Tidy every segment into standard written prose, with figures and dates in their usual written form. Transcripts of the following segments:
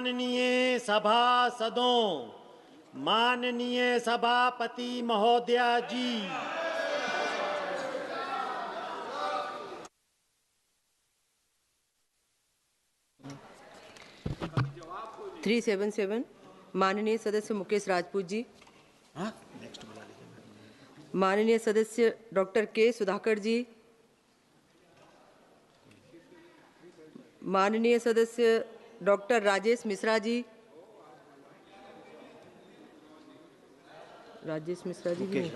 माननीय सभासदों, माननीय सभापति महोदया जी, 377 माननीय सदस्य मुकेश राजपूत जी, माननीय सदस्य डॉक्टर के सुधाकर जी, माननीय सदस्य डॉक्टर राजेश मिश्रा जी, राजेश मिश्रा जी भी,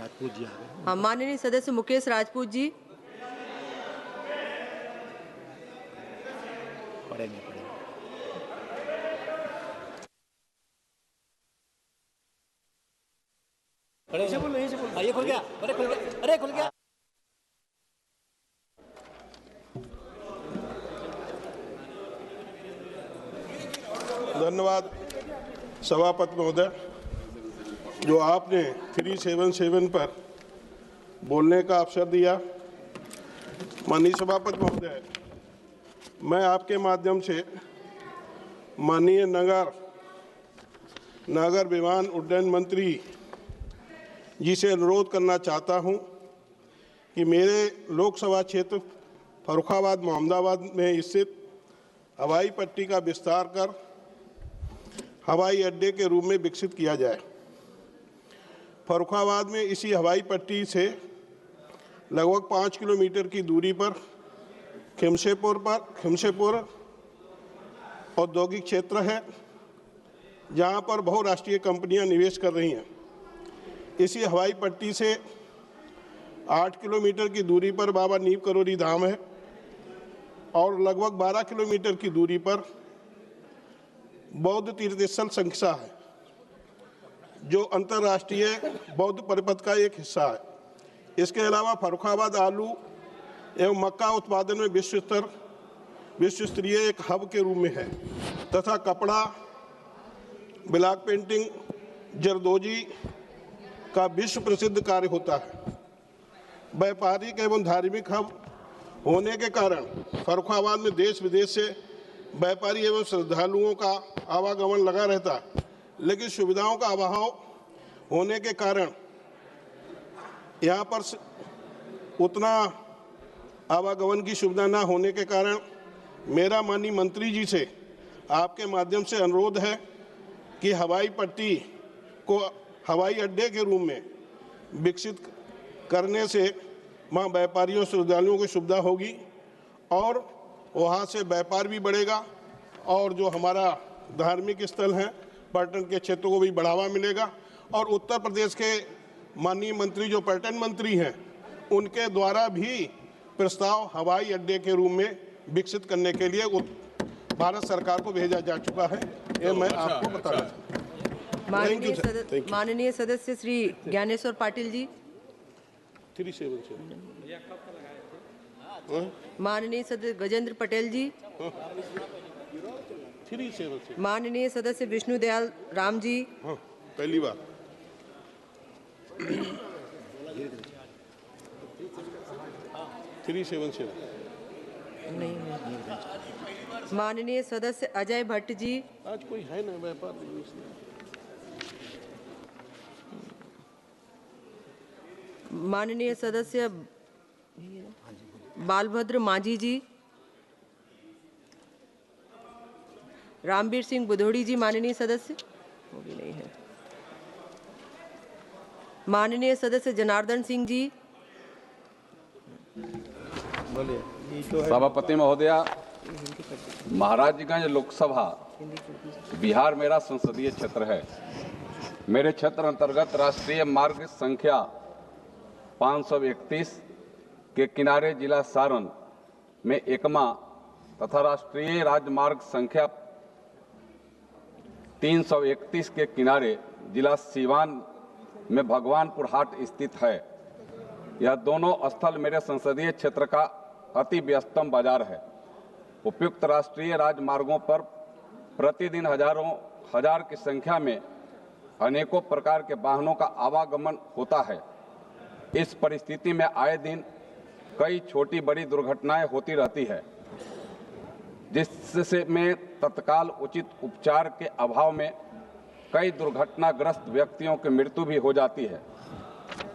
हाँ, माननीय सदस्य मुकेश राजपूत जी, ये खुल गया, अरे खुल गया। धन्यवाद सभापति महोदय, जो आपने 377 पर बोलने का अवसर दिया। माननीय सभापति महोदय, मैं आपके माध्यम से माननीय नागर विमान उड्डयन मंत्री जी से अनुरोध करना चाहता हूं कि मेरे लोकसभा क्षेत्र फर्रुखाबाद मोहम्मदाबाद में स्थित हवाई पट्टी का विस्तार कर हवाई अड्डे के रूप में विकसित किया जाए। फर्रुखाबाद में इसी हवाई पट्टी से लगभग 5 किलोमीटर की दूरी पर खिमशेपुर औद्योगिक क्षेत्र है, जहां पर बहुराष्ट्रीय कंपनियां निवेश कर रही हैं। इसी हवाई पट्टी से 8 किलोमीटर की दूरी पर बाबा नीम करोली धाम है और लगभग 12 किलोमीटर की दूरी पर बौद्ध तीर्थस्थल संख्या है, जो अंतर्राष्ट्रीय बौद्ध परिपथ का एक हिस्सा है। इसके अलावा फर्रुखाबाद आलू एवं मक्का उत्पादन में विश्व स्तरीय एक हब के रूप में है तथा कपड़ा, ब्लॉक पेंटिंग, जरदोजी का विश्व प्रसिद्ध कार्य होता है। व्यापारिक एवं धार्मिक हब होने के कारण फर्रुखाबाद में देश विदेश से व्यापारी एवं श्रद्धालुओं का आवागमन लगा रहता है, लेकिन सुविधाओं का अभाव होने के कारण यहाँ पर उतना आवागमन की सुविधा न होने के कारण मेरा माननीय मंत्री जी से आपके माध्यम से अनुरोध है कि हवाई पट्टी को हवाई अड्डे के रूप में विकसित करने से वहाँ व्यापारियों श्रद्धालुओं की सुविधा होगी और वहाँ से व्यापार भी बढ़ेगा और जो हमारा धार्मिक स्थल है, पर्यटन के क्षेत्र को भी बढ़ावा मिलेगा। और उत्तर प्रदेश के माननीय मंत्री जो पर्यटन मंत्री हैं, उनके द्वारा भी प्रस्ताव हवाई अड्डे के रूप में विकसित करने के लिए भारत सरकार को भेजा जा चुका है। ये मैं आपको बताना चाहता हूँ। माननीय सदस्य श्री ज्ञानेश्वर पाटिल जी, 377 माननीय सदस्य गजेंद्र पटेल जी, 377 माननीय सदस्य विष्णु दयाल राम जी, पहली बार 377 माननीय सदस्य अजय भट्ट जी, आज कोई है ना व्यापार, माननीय सदस्य बालभद्र मांझी जी, रामवीर सिंह बुधोड़ी जी, माननीय सदस्य वो भी नहीं है, माननीय सदस्य जनार्दन सिंह जी, सभापति महोदया, महाराजगंज लोकसभा बिहार मेरा संसदीय क्षेत्र है। मेरे क्षेत्र अंतर्गत राष्ट्रीय मार्ग संख्या 531 के किनारे जिला सारण में एकमा तथा राष्ट्रीय राजमार्ग संख्या 331 के किनारे जिला सीवान में भगवानपुर हाट स्थित है। यह दोनों स्थल मेरे संसदीय क्षेत्र का अति व्यस्तम बाजार है। उपयुक्त राष्ट्रीय राजमार्गों पर प्रतिदिन हजार की संख्या में अनेकों प्रकार के वाहनों का आवागमन होता है। इस परिस्थिति में आए दिन कई छोटी बड़ी दुर्घटनाएं होती रहती है। जिससे में तत्काल उचित उपचार के अभाव में कई दुर्घटनाग्रस्त व्यक्तियों की मृत्यु भी हो जाती है,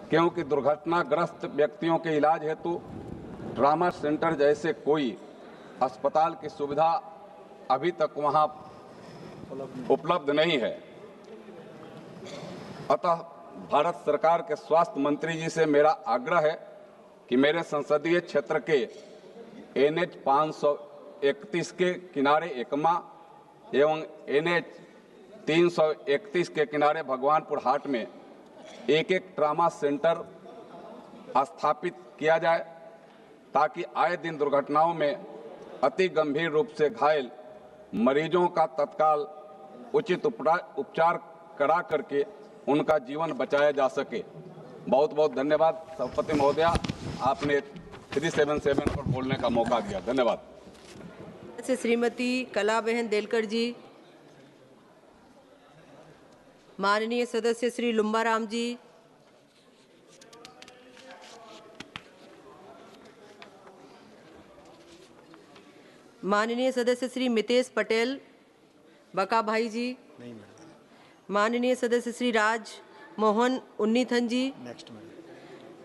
क्योंकि दुर्घटनाग्रस्त व्यक्तियों के इलाज हेतु ट्रॉमा सेंटर जैसे कोई अस्पताल की सुविधा अभी तक वहां उपलब्ध नहीं है। अतः भारत सरकार के स्वास्थ्य मंत्री जी से मेरा आग्रह है कि मेरे संसदीय क्षेत्र के NH 531 के किनारे एकमा एवं NH 331 के किनारे भगवानपुर हाट में एक ट्रॉमा सेंटर स्थापित किया जाए, ताकि आए दिन दुर्घटनाओं में अति गंभीर रूप से घायल मरीजों का तत्काल उचित उपचार करा करके उनका जीवन बचाया जा सके। बहुत बहुत धन्यवाद सभापति महोदया, आपने 377 पर बोलने का मौका दिया। धन्यवाद। से श्रीमती कला बहन देलकर जी, माननीय सदस्य श्री लुम्बाराम जी, माननीय सदस्य श्री मितेश पटेल बका भाई जी, माननीय सदस्य श्री राज मोहन उन्नीथन जी,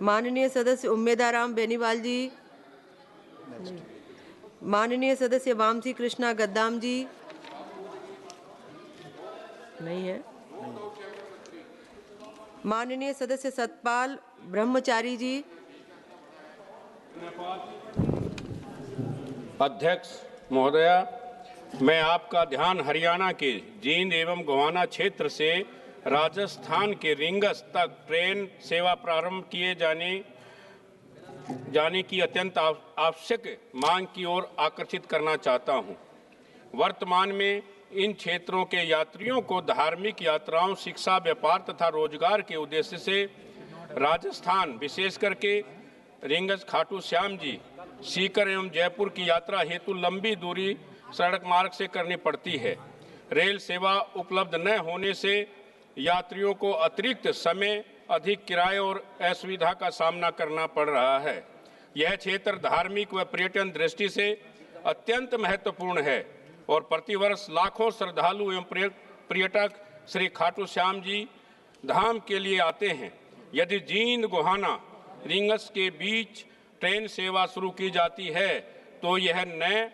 माननीय सदस्य उम्मेदाराम बेनीवाल जी, माननीय सदस्य वामसी कृष्णा गद्दाम जी, नहीं है, माननीय सदस्य सतपाल ब्रह्मचारी जी, अध्यक्ष महोदया, मैं आपका ध्यान हरियाणा के जींद एवं गोहाना क्षेत्र से राजस्थान के रिंगस तक ट्रेन सेवा प्रारंभ किए जाने की अत्यंत आवश्यक मांग की ओर आकर्षित करना चाहता हूं। वर्तमान में इन क्षेत्रों के यात्रियों को धार्मिक यात्राओं, शिक्षा, व्यापार तथा रोजगार के उद्देश्य से राजस्थान, विशेष करके रिंगस, खाटू श्याम जी, सीकर एवं जयपुर की यात्रा हेतु लंबी दूरी सड़क मार्ग से करनी पड़ती है। रेल सेवा उपलब्ध न होने से यात्रियों को अतिरिक्त समय, अधिक किराए और असुविधा का सामना करना पड़ रहा है। यह क्षेत्र धार्मिक व पर्यटन दृष्टि से अत्यंत महत्वपूर्ण है और प्रतिवर्ष लाखों श्रद्धालु एवं पर्यटक श्री खाटू श्याम जी धाम के लिए आते हैं। यदि जींद गोहाना रिंगस के बीच ट्रेन सेवा शुरू की जाती है तो यह न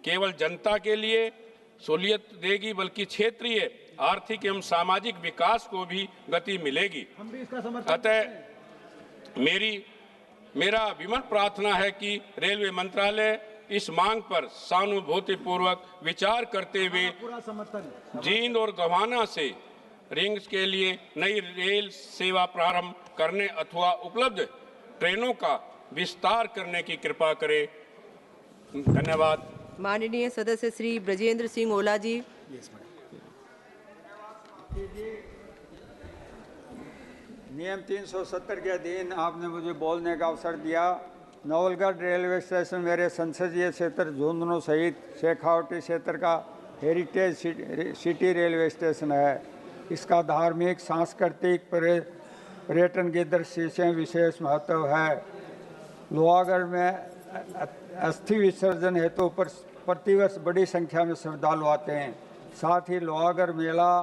केवल जनता के लिए सहूलियत देगी बल्कि क्षेत्रीय आर्थिक एवं सामाजिक विकास को भी गति मिलेगी। अतः मेरा विनम्र प्रार्थना है कि रेलवे मंत्रालय इस मांग पर सहानुभूतिपूर्वक विचार करते हुए जींद और गोहाना से रिंग्स के लिए नई रेल सेवा प्रारंभ करने अथवा उपलब्ध ट्रेनों का विस्तार करने की कृपा करे। धन्यवाद। माननीय सदस्य श्री ब्रजेंद्र सिंह ओला जी। नियम 370 के अधीन आपने मुझे बोलने का अवसर दिया। नवलगढ़ रेलवे स्टेशन मेरे संसदीय क्षेत्र झुंझुनू सहित शेखावटी क्षेत्र का हेरिटेज सिटी रेलवे स्टेशन है। इसका धार्मिक, सांस्कृतिक, पर्यटन की दृष्टि से विशेष महत्व है। लोहागढ़ में अस्थि विसर्जन हेतु प्रतिवर्ष बड़ी संख्या में श्रद्धालु आते हैं। साथ ही लोहागढ़ मेला,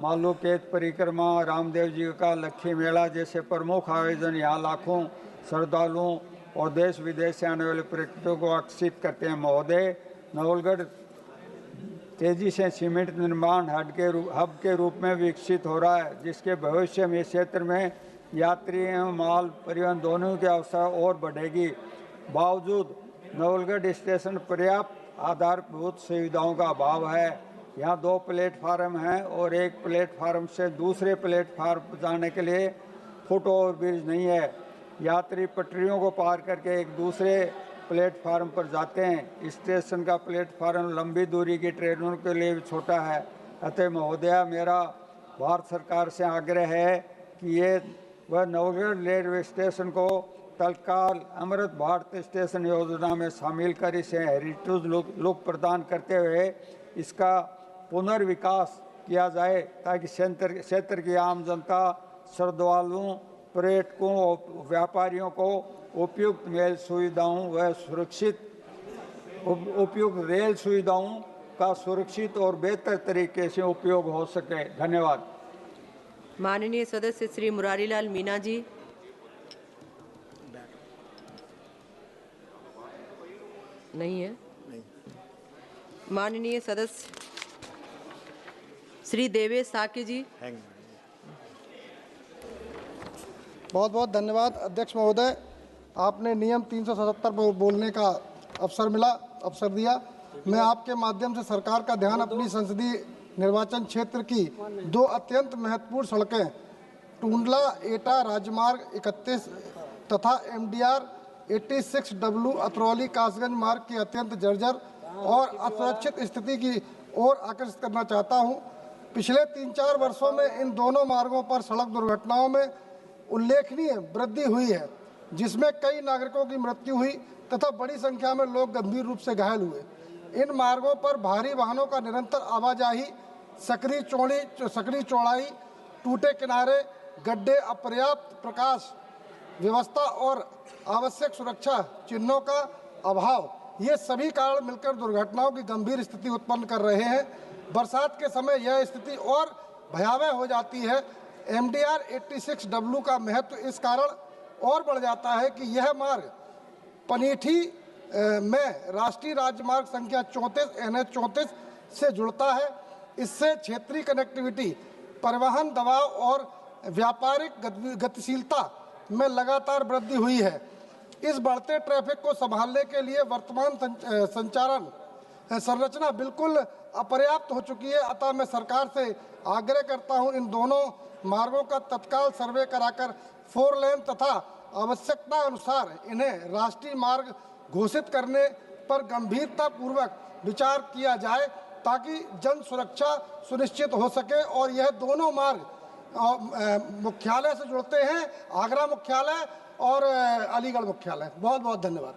मालूकेत परिक्रमा, रामदेव जी का लक्खी मेला जैसे प्रमुख आयोजन यहाँ लाखों श्रद्धालुओं और देश विदेश से आने वाले पर्यटकों को आकर्षित करते हैं। महोदय, नवलगढ़ तेजी से सीमेंट निर्माण हब के रूप में विकसित हो रहा है, जिसके भविष्य में क्षेत्र में यात्री एवं माल परिवहन दोनों के अवसर और बढ़ेगी। बावजूद नवलगढ़ स्टेशन पर्याप्त आधारभूत सुविधाओं का अभाव है। यहाँ 2 प्लेटफार्म हैं और एक प्लेटफार्म से दूसरे प्लेटफार्म जाने के लिए फुट ओवर ब्रिज नहीं है। यात्री पटरियों को पार करके एक दूसरे प्लेटफार्म पर जाते हैं। स्टेशन का प्लेटफार्म लंबी दूरी की ट्रेनों के लिए भी छोटा है। अतः महोदया, मेरा भारत सरकार से आग्रह है कि ये वह नवलगढ़ रेलवे स्टेशन को तत्काल अमृत भारत स्टेशन योजना में शामिल कर इसे हेरिटेज लुक प्रदान करते हुए इसका पुनर्विकास किया जाए, ताकि क्षेत्र की आम जनता, श्रद्धालुओं, पर्यटकों और व्यापारियों को उपयुक्त मेल सुविधाओं व सुरक्षित उपयुक्त रेल सुविधाओं का सुरक्षित और बेहतर तरीके से उपयोग हो सके। धन्यवाद। माननीय सदस्य श्री मुरारीलाल मीणा जी। नहीं है। माननीय सदस्य श्री देवेश साके जी। बहुत बहुत धन्यवाद अध्यक्ष महोदय, आपने नियम 377 पर बोलने का अवसर दिया। मैं आपके माध्यम से सरकार का ध्यान अपनी संसदीय निर्वाचन क्षेत्र की दो अत्यंत महत्वपूर्ण सड़कें टूंडला एटा राजमार्ग 31 तथा MDR 86W अतरौली कासगंज मार्ग की अत्यंत जर्जर और असुरक्षित स्थिति की ओर आकर्षित करना चाहता हूं। पिछले 3-4 वर्षों में इन दोनों मार्गों पर सड़क दुर्घटनाओं में उल्लेखनीय वृद्धि हुई है, जिसमें कई नागरिकों की मृत्यु हुई तथा बड़ी संख्या में लोग गंभीर रूप से घायल हुए। इन मार्गों पर भारी वाहनों का निरंतर आवाजाही, सकरी चौड़ाई, टूटे किनारे, गड्ढे, अपर्याप्त प्रकाश व्यवस्था और आवश्यक सुरक्षा चिन्हों का अभाव, ये सभी कारण मिलकर दुर्घटनाओं की गंभीर स्थिति उत्पन्न कर रहे हैं। बरसात के समय यह स्थिति और भयावह हो जाती है। MDR 86W का महत्व इस कारण और बढ़ जाता है कि यह मार्ग पनीठी में राष्ट्रीय राजमार्ग संख्या 34 NH 34 से जुड़ता है। इससे क्षेत्रीय कनेक्टिविटी, परिवहन दबाव और व्यापारिक गतिशीलता में लगातार वृद्धि हुई है। इस बढ़ते ट्रैफिक को संभालने के लिए वर्तमान संचालन संरचना बिल्कुल अपर्याप्त हो चुकी है। अतः मैं सरकार से आग्रह करता हूं, इन दोनों मार्गों का तत्काल सर्वे कराकर 4 लेन तथा आवश्यकता अनुसार इन्हें राष्ट्रीय मार्ग घोषित करने पर गंभीरता पूर्वक विचार किया जाए, ताकि जन सुरक्षा सुनिश्चित हो सके। और यह दोनों मार्ग मुख्यालय से जुड़ते हैं, आगरा मुख्यालय और अलीगढ़ मुख्यालय। बहुत बहुत धन्यवाद।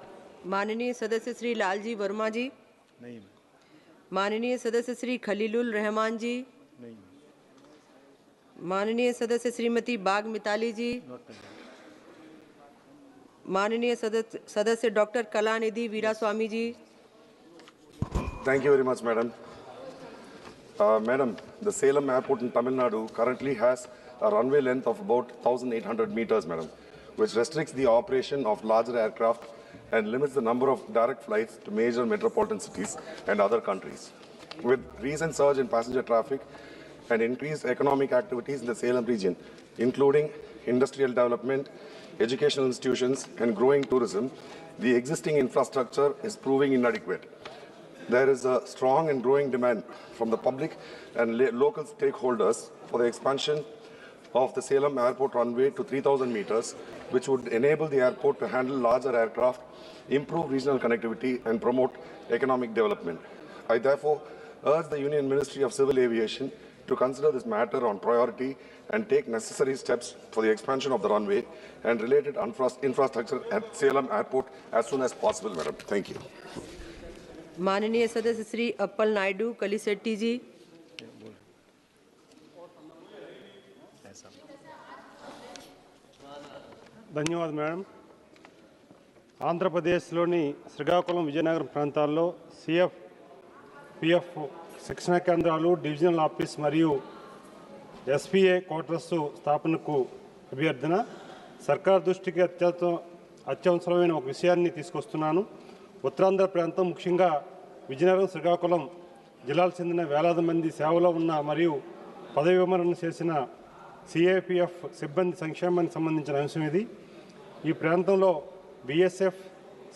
माननीय सदस्य श्री लालजी वर्मा जी। नहीं। माननीय सदस्य श्री खलीलुल रहमान जी। नहीं। माननीय सदस्य श्रीमती बाग मिताली जी। माननीय सदस्य doctor Kalanidhi Veeraswamy ji. Thank you very much, madam. Madam, the Salem Airport in Tamil Nadu currently has a runway length of about 1,800 meters, madam, which restricts the operation of larger aircraft and limits the number of direct flights to major metropolitan cities and other countries. With recent surge in passenger traffic and increased economic activities in the Salem region, including industrial development, educational institutions, and growing tourism, the existing infrastructure is proving inadequate. There is a strong and growing demand from the public and local stakeholders for the expansion of the Salem Airport runway to 3,000 meters, which would enable the airport to handle larger aircraft, improve regional connectivity, and promote economic development. I therefore urge the Union Ministry of Civil Aviation to consider this matter on priority and take necessary steps for the expansion of the runway and related infrastructure at Salem Airport as soon as possible, madam. Thank you. माननीय सदस्य Shri apple Naidu कलिसेट्टी जी। ధన్యవాదాలు madam. ఆంధ్రప్రదేశ్లోని శ్రీకాకుళం విజయనగరం ప్రాంతాల్లో సిఎఫ్పిఎఫ్ శిక్షణ కేంద్రాలు, divisional office మరియు SPA quarters స్థాపనకు అభ్యర్థన సర్కార్ దృష్టికి అత్యవసరమైన ఒక విషయాన్ని తీసుకొస్తున్నాను। ఉత్తరాంధ్ర ప్రాంతం, ముఖ్యంగా విజయనగరం, శ్రీకాకుళం జిల్లాలకు చెందిన వేలాది మంది సేవలో ఉన్న మరియు పదవి విరమణ చేసిన సిఏపిఎఫ్ సిబ్బంది సంక్షేమానికి సంబంధించిన అంశం ఇది। ఈ ప్రాంతంలో బిఎస్ఎఫ్,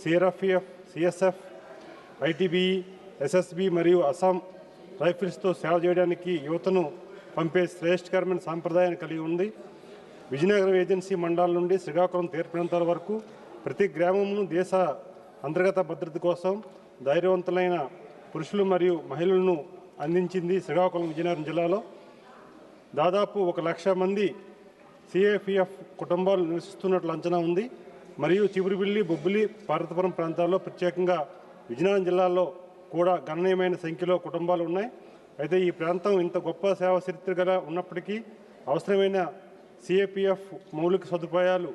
సిఆర్పిఎఫ్, సిఎస్ఎఫ్, ఐటీబీఈ, ఎస్ఎస్బి మరియు అస్సాం రైఫిల్స్తో సేవ చేయడానికి యువతను పంపే శ్రేష్ఠకరమైన సాంప్రదాయాన్ని కలిగి ఉంది। విజయనగరం ఏజెన్సీ మండలాల నుండి శ్రీకాకుళం తీర ప్రాంతాల వరకు ప్రతి గ్రామమును దేశ అంతర్గత భద్రత కోసం ధైర్యవంతులైన పురుషులు మరియు మహిళలను అందించింది శ్రీకాకుళం విజయనగరం జిల్లాలో। దాదాపు 1,00,000 మంది సిఏపిఎఫ్ కుటుంబాలు నివసిస్తున్నట్లు అంచనా ఉంది మరియు చిగురుబిల్లి, బొబ్బిలి, పార్వతీపురం ప్రాంతాల్లో, ప్రత్యేకంగా విజయనగరం జిల్లాలో కూడా గణనీయమైన సంఖ్యలో కుటుంబాలు ఉన్నాయి। అయితే ఈ ప్రాంతం ఇంత గొప్ప సేవా చరిత్ర గల ఉన్నప్పటికీ అవసరమైన సిఏపిఎఫ్ మౌలిక సదుపాయాలు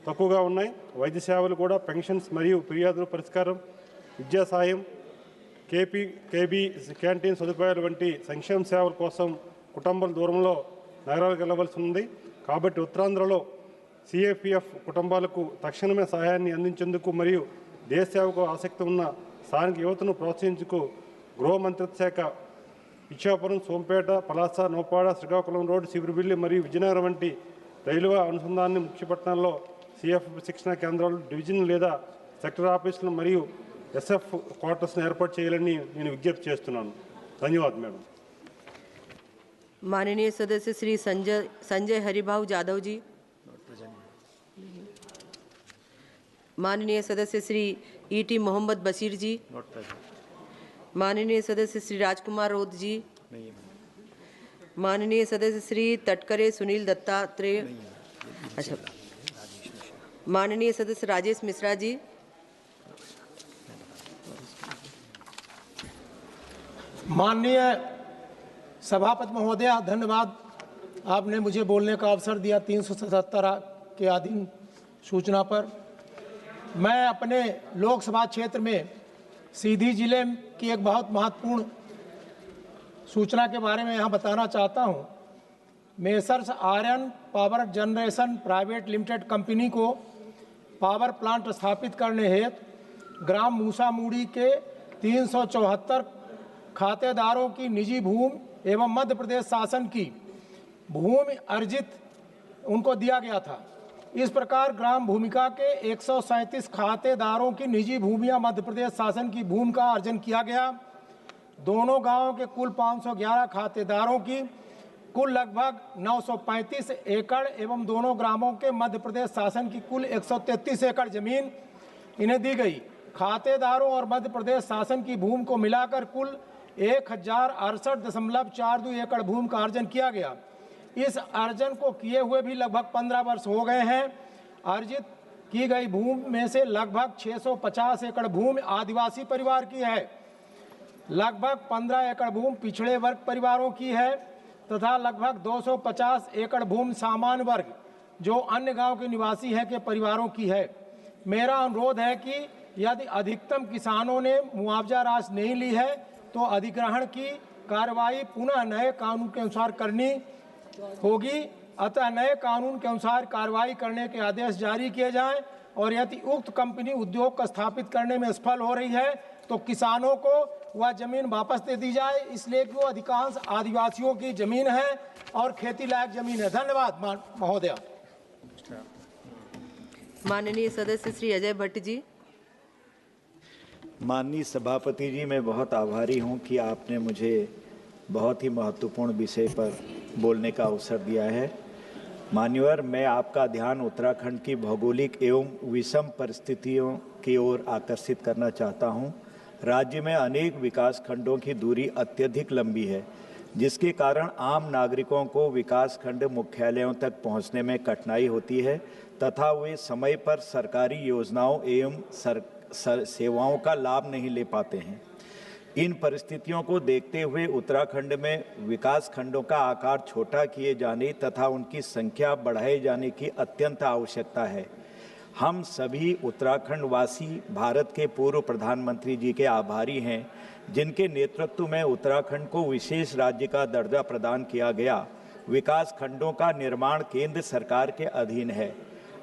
తక్కువగా ఉన్నాయి। వైద్య సేవలు కూడా, పెన్షన్స్ మరియు ఫిర్యాదుల పరిష్కారం విద్యా సాయం, కేబీ క్యాంటీన్ సదుపాయాలు వంటి సంక్షేమ సేవల కోసం కుటుంబాల దూరంలో నగరాలకు వెళ్ళవలసి ఉంది. కాబట్టి ఉత్తరాంధ్రలో సిఏపిఎఫ్ కుటుంబాలకు తక్షణమే సహాయాన్ని అందించేందుకు మరియు దేశ సేవకు ఆసక్తి ఉన్న స్థానిక యువతను ప్రోత్సహించుకు గృహ మంత్రిత్వ శాఖ ఇచ్చాపురం, సోంపేట, పలాస, నౌపాడ, శ్రీకాకుళం రోడ్, శిబిరిబిల్లి మరియు విజయనగరం వంటి రైల్వే అనుసంధానాన్ని ముఖ్య పట్టణాల్లో సిఎఫ్ శిక్షణా కేంద్రాలు, డివిజన్ లేదా సెక్టర్ ఆఫీసులు మరియు ఎస్ఎఫ్ క్వార్టర్స్ను ఏర్పాటు చేయాలని నేను విజ్ఞప్తి చేస్తున్నాను. ధన్యవాదాలు మేడం. माननीय सदस्य श्री संजय हरिभाऊ जाधव जी, माननीय सदस्य श्री ईटी मोहम्मद बशीर जी, माननीय सदस्य श्री राजकुमार रोध जी, माननीय सदस्य श्री तटकरे सुनील दत्तात्रेय, अच्छा, माननीय सदस्य राजेश मिश्रा जी, माननीय सभापति महोदय, धन्यवाद, आपने मुझे बोलने का अवसर दिया 377 के अधीन सूचना पर। मैं अपने लोकसभा क्षेत्र में सीधी जिले की एक बहुत महत्वपूर्ण सूचना के बारे में यहाँ बताना चाहता हूँ। Messrs iron power generation private limited company को पावर प्लांट स्थापित करने हेतु ग्राम मूसामुड़ी के 374 खातेदारों की निजी भूमि एवं मध्य प्रदेश शासन की भूमि अर्जित उनको दिया गया था। इस प्रकार ग्राम भूमिका के 137 खातेदारों की निजी भूमियां मध्य प्रदेश शासन की भूमि का अर्जन किया गया। दोनों गांवों के कुल 511 खातेदारों की कुल लगभग 935 एकड़ एवं दोनों ग्रामों के मध्य प्रदेश शासन की कुल 133 एकड़ जमीन इन्हें दी गई। खातेदारों और मध्य प्रदेश शासन की भूमि को मिलाकर कुल 1068.42 एकड़ भूमि का अर्जन किया गया। इस अर्जन को किए हुए भी लगभग 15 वर्ष हो गए हैं। अर्जित की गई भूमि में से लगभग 650 एकड़ भूमि आदिवासी परिवार की है, लगभग 15 एकड़ भूमि पिछड़े वर्ग परिवारों की है तथा लगभग 250 एकड़ भूमि सामान्य वर्ग जो अन्य गांव के निवासी हैं के परिवारों की है। मेरा अनुरोध है कि यदि अधिकतम किसानों ने मुआवजा राशि नहीं ली है तो अधिग्रहण की कार्रवाई पुनः नए कानून के अनुसार करनी होगी। अतः नए कानून के अनुसार कार्रवाई करने के आदेश जारी किए जाएं और यदि उक्त कंपनी उद्योग को स्थापित करने में सफल हो रही है तो किसानों को वह जमीन वापस दे दी जाए, इसलिए कि वो अधिकांश आदिवासियों की जमीन है और खेती लायक जमीन है। धन्यवाद महोदय। माननीय सदस्य श्री अजय भट्ट जी। माननीय सभापति जी, मैं बहुत आभारी हूं कि आपने मुझे बहुत ही महत्वपूर्ण विषय पर बोलने का अवसर दिया है। मान्यवर, मैं आपका ध्यान उत्तराखंड की भौगोलिक एवं विषम परिस्थितियों की ओर आकर्षित करना चाहता हूं। राज्य में अनेक विकास खंडों की दूरी अत्यधिक लंबी है, जिसके कारण आम नागरिकों को विकास खंड मुख्यालयों तक पहुंचने में कठिनाई होती है तथा वे समय पर सरकारी योजनाओं एवं सेवाओं का लाभ नहीं ले पाते हैं। इन परिस्थितियों को देखते हुए उत्तराखंड में विकास खंडों का आकार छोटा किए जाने तथा उनकी संख्या बढ़ाए जाने की अत्यंत आवश्यकता है। हम सभी उत्तराखंड वासी भारत के पूर्व प्रधानमंत्री जी के आभारी हैं, जिनके नेतृत्व में उत्तराखंड को विशेष राज्य का दर्जा प्रदान किया गया। विकास खंडों का निर्माण केंद्र सरकार के अधीन है,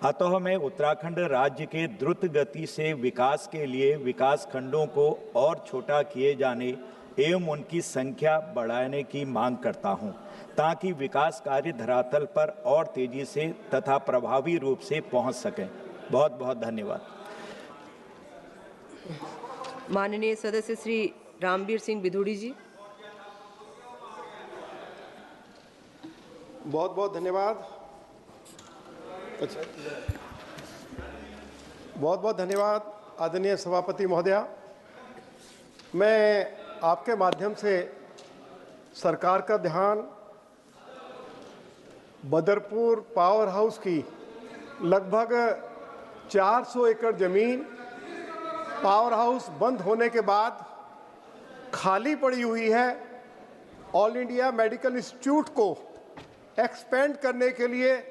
अतः मैं उत्तराखंड राज्य के द्रुत गति से विकास के लिए विकास खंडों को और छोटा किए जाने एवं उनकी संख्या बढ़ाने की मांग करता हूं, ताकि विकास कार्य धरातल पर और तेजी से तथा प्रभावी रूप से पहुंच सकें। बहुत बहुत धन्यवाद। माननीय सदस्य श्री रामवीर सिंह बिधूड़ी जी। बहुत बहुत धन्यवाद। बहुत बहुत धन्यवाद आदरणीय सभापति महोदया। मैं आपके माध्यम से सरकार का ध्यान बदरपुर पावर हाउस की लगभग 400 एकड़ जमीन पावर हाउस बंद होने के बाद खाली पड़ी हुई है, ऑल इंडिया मेडिकल इंस्टीट्यूट को एक्सपेंड करने के लिए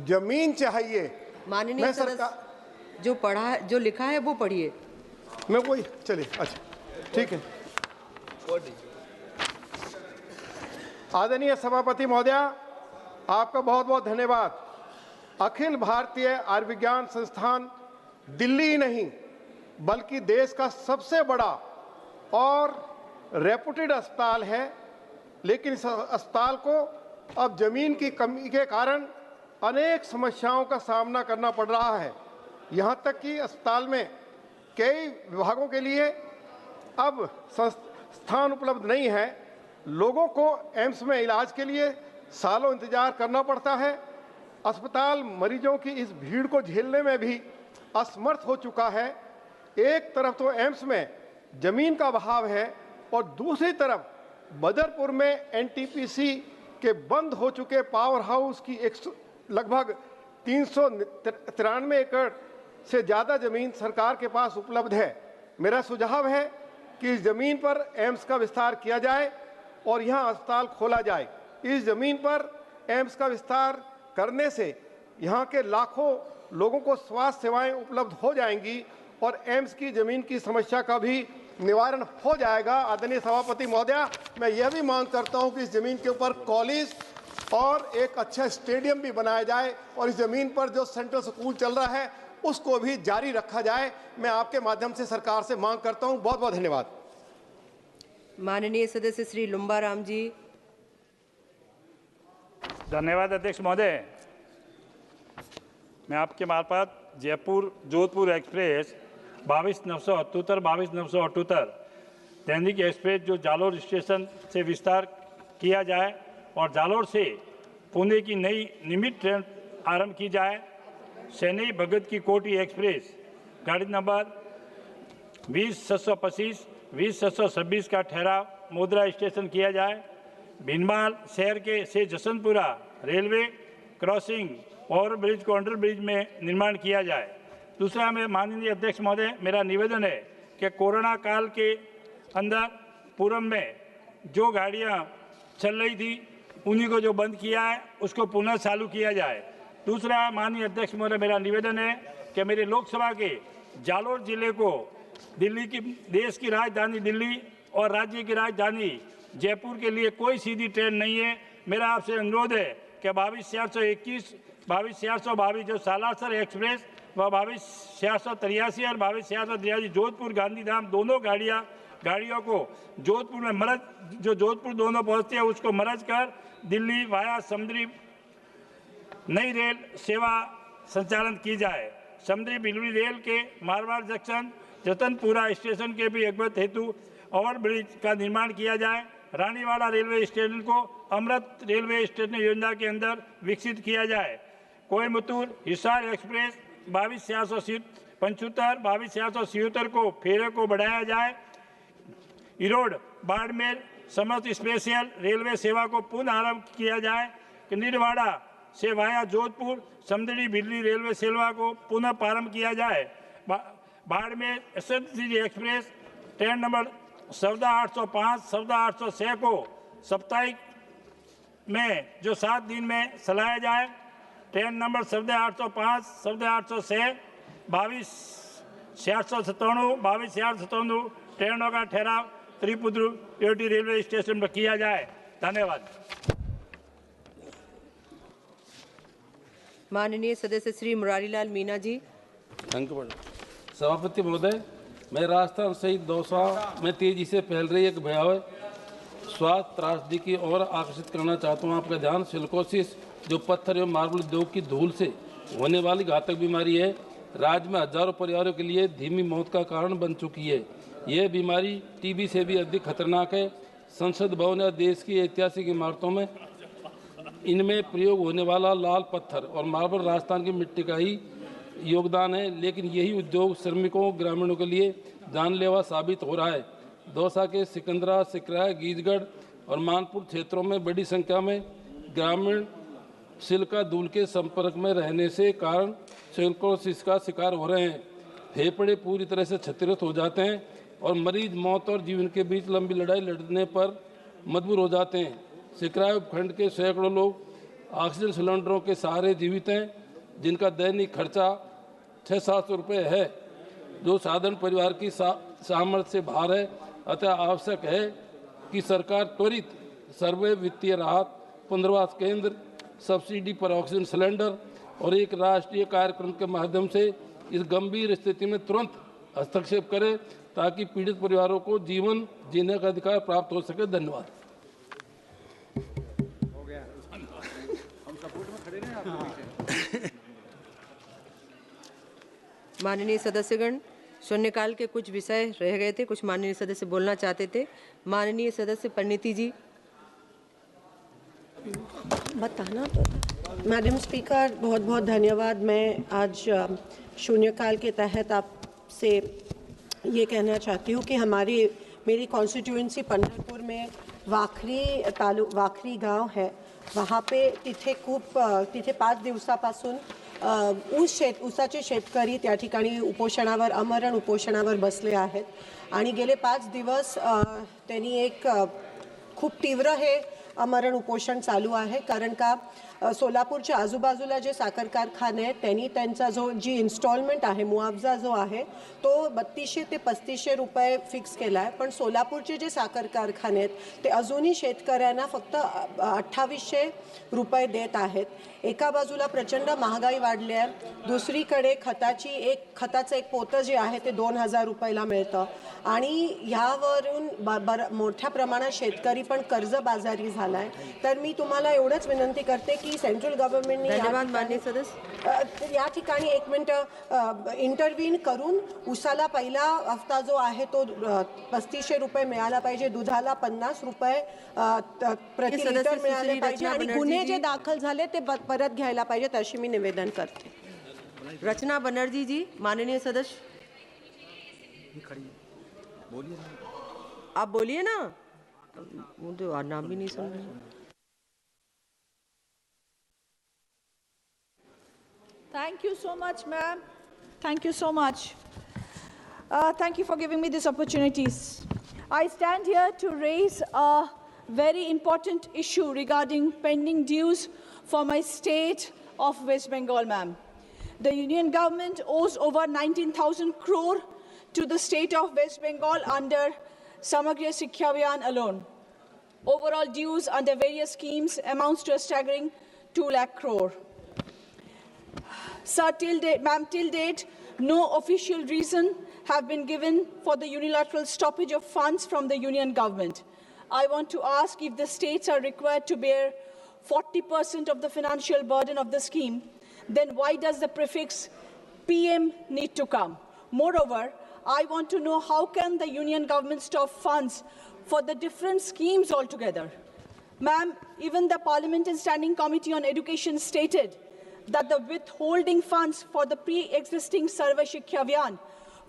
जमीन चाहिए। माननीय सदस्य, जो पढ़ा जो लिखा है वो पढ़िए। मैं वही चलिए, अच्छा ठीक है। आदरणीय सभापति महोदय, आपका बहुत बहुत धन्यवाद। अखिल भारतीय आयुर्विज्ञान संस्थान दिल्ली ही नहीं बल्कि देश का सबसे बड़ा और रेपुटेड अस्पताल है, लेकिन इस अस्पताल को अब जमीन की कमी के कारण अनेक समस्याओं का सामना करना पड़ रहा है। यहाँ तक कि अस्पताल में कई विभागों के लिए अब स्थान उपलब्ध नहीं है। लोगों को एम्स में इलाज के लिए सालों इंतजार करना पड़ता है। अस्पताल मरीजों की इस भीड़ को झेलने में भी असमर्थ हो चुका है। एक तरफ तो एम्स में जमीन का अभाव है और दूसरी तरफ बदरपुर में एनटीपीसी के बंद हो चुके पावर हाउस की लगभग 393 एकड़ से ज़्यादा ज़मीन सरकार के पास उपलब्ध है। मेरा सुझाव है कि इस ज़मीन पर एम्स का विस्तार किया जाए और यहाँ अस्पताल खोला जाए। इस ज़मीन पर एम्स का विस्तार करने से यहाँ के लाखों लोगों को स्वास्थ्य सेवाएं उपलब्ध हो जाएंगी और एम्स की ज़मीन की समस्या का भी निवारण हो जाएगा। आदरणीय सभापति महोदय, मैं यह भी मांग करता हूँ कि इस ज़मीन के ऊपर कॉलेज और एक अच्छा स्टेडियम भी बनाया जाए और इस ज़मीन पर जो सेंट्रल स्कूल चल रहा है उसको भी जारी रखा जाए। मैं आपके माध्यम से सरकार से मांग करता हूँ। बहुत बहुत धन्यवाद। माननीय सदस्य श्री लुम्बा राम जी। धन्यवाद अध्यक्ष महोदय। मैं आपके मार्फत जयपुर जोधपुर एक्सप्रेस 22,978 22,978 दैनिक एक्सप्रेस जो जालोर स्टेशन से विस्तार किया जाए और जालोर से पुणे की नई नियमित ट्रेन आरंभ की जाए। सैनी भगत की कोठी एक्सप्रेस गाड़ी नंबर 20,625 20,626 का ठहराव मोदरा स्टेशन किया जाए। भिनमाल शहर के से जसनपुरा रेलवे क्रॉसिंग ओवर ब्रिज को अंडर ब्रिज में निर्माण किया जाए। दूसरा, मैं माननीय अध्यक्ष महोदय, मेरा निवेदन है कि कोरोना काल के अंदर पूर्व में जो गाड़ियां चल रही थी उन्हीं को जो बंद किया है उसको पुनः चालू किया जाए। दूसरा, माननीय अध्यक्ष महोदय, मेरा निवेदन है कि मेरे लोकसभा के जालोर जिले को दिल्ली की देश की राजधानी दिल्ली और राज्य की राजधानी जयपुर के लिए कोई सीधी ट्रेन नहीं है। मेरा आपसे अनुरोध है कि 22,421 22,422 जो सालासर एक्सप्रेस व 22,483 और 22,483 जोधपुर गांधीधाम दोनों गाड़ियों को जोधपुर में मर्ज जो जोधपुर दोनों पहुंचते हैं उसको मर्ज कर दिल्ली वाया समुद्री नई रेल सेवा संचालन की जाए। समुद्री बिजली रेल के मारवाड़ जंक्शन जतनपुरा स्टेशन के भी अगवत हेतु ओवर ब्रिज का निर्माण किया जाए। रानीवाड़ा रेलवे स्टेशन को अमृत रेलवे स्टेशन योजना के अंदर विकसित किया जाए। कोयम्बतूर हिसार एक्सप्रेस 22,475 22,477 को फेरे को बढ़ाया जाए। इरोड बाड़मेर समस्त स्पेशल रेलवे सेवा को पुनः आरंभ किया जाए। किन्नीरवाड़ा से वाया जोधपुर समुद्री बिजली रेलवे सेवा को पुनः प्रारंभ किया जाए। Barmer SNC express train number 14,805 14,806 को साप्ताहिक में जो 7 दिन में चलाया जाए। ट्रेन नंबर 14,805 14,806 22,497 22,497 ट्रेनों का ठहराव त्रिपुर रेलवे स्टेशन पर किया जाए। धन्यवाद। माननीय सदस्य श्री मुरारीलाल मीना जी। सभापति महोदय, मैं राजस्थान सहित दौसा में तेजी से फैल रही एक भयावह स्वास्थ्य त्रासदी की ओर आकर्षित करना चाहता हूँ आपका ध्यान। सिलिकोसिस जो पत्थर एवं मार्बल उद्योग की धूल से होने वाली घातक बीमारी है, राज्य में हजारों परिवारों के लिए धीमी मौत का कारण बन चुकी है। यह बीमारी टीबी से भी अधिक खतरनाक है। संसद भवन या देश की ऐतिहासिक इमारतों में इनमें प्रयोग होने वाला लाल पत्थर और मार्बल राजस्थान की मिट्टी का ही योगदान है, लेकिन यही उद्योग श्रमिकों ग्रामीणों के लिए जानलेवा साबित हो रहा है। दौसा के सिकंदरा, सिकरा, गीजगढ़ और मानपुर क्षेत्रों में बड़ी संख्या में ग्रामीण सिलिका धूल के संपर्क में रहने से कारण सिलिकोसिस का शिकार हो रहे हैं। फेफड़े पूरी तरह से क्षतिग्रस्त हो जाते हैं और मरीज मौत और जीवन के बीच लंबी लड़ाई लड़ने पर मजबूर हो जाते हैं। सिकराय उपखंड के सैकड़ों लोग ऑक्सीजन सिलेंडरों के सहारे जीवित हैं, जिनका दैनिक खर्चा 600-700 रुपये है। जो साधारण परिवार की सामर्थ्य से बाहर है। अतः आवश्यक है कि सरकार त्वरित सर्वे वित्तीय राहत, पुनर्वास केंद्र, सब्सिडी पर ऑक्सीजन सिलेंडर और एक राष्ट्रीय कार्यक्रम के माध्यम से इस गंभीर स्थिति में तुरंत हस्तक्षेप करे ताकि पीड़ित परिवारों को जीवन जीने का अधिकार प्राप्त हो सके। धन्यवाद। माननीय सदस्यगण, शून्यकाल के कुछ विषय रह गए थे, कुछ माननीय सदस्य बोलना चाहते थे। माननीय सदस्य परिणीति जी। बताना तो मैडम स्पीकर, बहुत बहुत धन्यवाद। मैं आज शून्यकाल के तहत आपसे ये कहना चाहती हूँ कि मेरी कॉन्स्टिट्यूएंसी पंढरपुर में वाखरी गांव है। वहाँ पे तिथे 5 दिवसापासून ऊसाचे शेतकरी त्या ठिकाणी उपोषणावर, आमरण उपोषणावर बसले आहेत आणि गेले 5 दिवस त्यांनी एक खूप तीव्र हे आमरण उपोषण चालू आहे। कारण का सोलापूरच्या आजूबाजूला जे साखर कारखाने आहेत त्यांनी त्यांचा जी इन्स्टॉलमेंट आहे, मुआवजा जो आहे तो 3200 ते 3500 रुपये फिक्स केला आहे। पण सोलापूरचे जे साखर कारखाने आहेत ते अजूनही शेतकऱ्यांना फक्त 2800 रुपये देत आहेत। एका बाजूला प्रचंड महागाई वाढली आहे, दुसरीकडे खताचं एक पोतं जे आहे ते 2000 रुपयाला मिळतं आणि ह्यावरून मोठ्या प्रमाणात शेतकरी पण कर्जबाजारी झालाय। तर मी तुम्हाला एवढंच विनंती करते की सेंट्रल गव्हर्नमेंटने या ठिकाणी 1 मिनिट इंटरव्हीन करून उसाला पहिला हफ्ता जो आहे तो 3500 रुपये मिळाला पाहिजे, दुधाला 50 रुपये प्रति लिटर मिळाले पाहिजे आणि गुन्हे जे दाखल झाले ते परत घ्यायला पाहिजेत अशी मी निवेदन करते। रचना बनर्जी जी, माननीय सदस्य। आप बोलिए ना, मुझे नाम भी नहीं सुन रहे। Thank you so much, ma'am. Thank you so much. Thank you for giving me these opportunities. I stand here to raise a very important issue regarding pending dues for my state of West Bengal, ma'am. The union government owes over 19,000 crore to the state of West Bengal under Samagriya Shiksha Abhiyan alone. Overall dues under various schemes amounts to a staggering 2 lakh crore. Sir, till date, no official reason have been given for the unilateral stoppage of funds from the union government. I want to ask if the states are required to bear 40% of the financial burden of the scheme, then why does the prefix PM need to come? Moreover, I want to know how can the union government stop funds for the different schemes altogether? Ma'am, even the Parliament and Standing Committee on Education stated that the withholding funds for the pre-existing Sarva Shiksha Abhiyan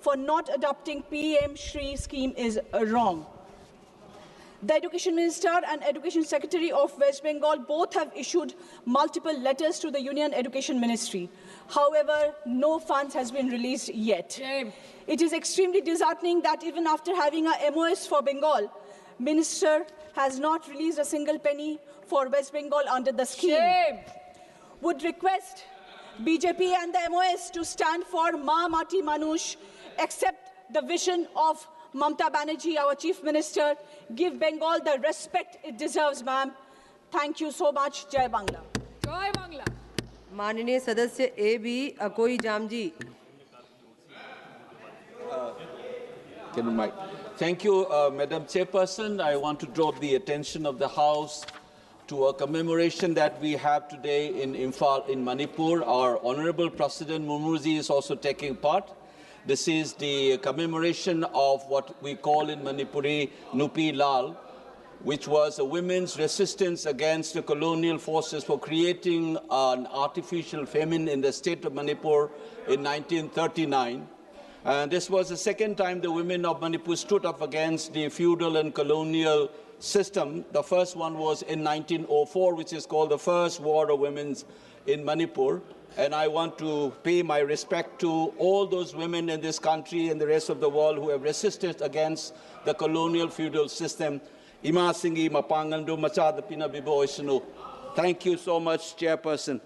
for not adopting PM Shri scheme is wrong. The Education Minister and Education Secretary of West Bengal both have issued multiple letters to the Union Education Ministry. However, no funds has been released yet. Shame. It is extremely disheartening that even after having a MOS for Bengal, Minister has not released a single penny for West Bengal under the scheme. Shame. Would request BJP and the MOS to stand for Ma Mati Manush, accept the vision of Mamata Banerjee, our Chief Minister, give Bengal the respect it deserves, ma'am. Thank you so much. Jai Bangla. Jai Bangla. माननीय सदस्य AB अकोई jam ji. Thank you, Madam Chairperson. I want to draw the attention of the House to a commemoration that we have today in Imphal in Manipur. Our Honorable President Murmuji is also taking part. This is the commemoration of what we call in Manipuri Nupi Lal, which was a women's resistance against the colonial forces for creating an artificial famine in the state of Manipur in 1939. And this was the second time the women of Manipur stood up against the feudal and colonial system. The first one was in 1904, which is called the First War of Women in Manipur. And I want to pay my respect to all those women in this country and the rest of the world who have resisted against the colonial feudal system. Ima Singi Mapangandu Machada Pina Bibo Isunu. Thank you so much, Chairperson.